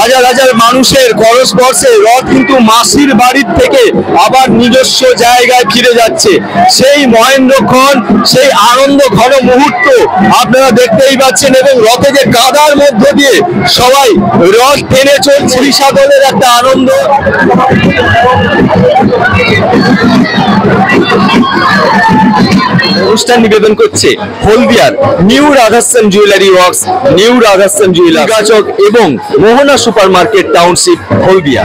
হাজার হাজার মানুষের করস্পর্শে রথ কিন্তু মাসির বাড়ির থেকে আবার নিজস্ব জায়গায় ফিরে যাচ্ছে। সেই মহেন্দ্রক্ষণ, সেই আনন্দ ঘন মুহূর্ত আপনারা দেখতেই পাচ্ছেন, এবং রথে যে কাদার মধ্য দিয়ে সবাই রথ টেনে চলছে, সকলের একটা আনন্দ। অনুষ্ঠান নিবেদন করছে হলদিয়ার new Radhashyam jewellery works, new Radhashyam jewellery গাচক এবং মোহনা সুপার মার্কেট টাউনশিপ হলদিয়া।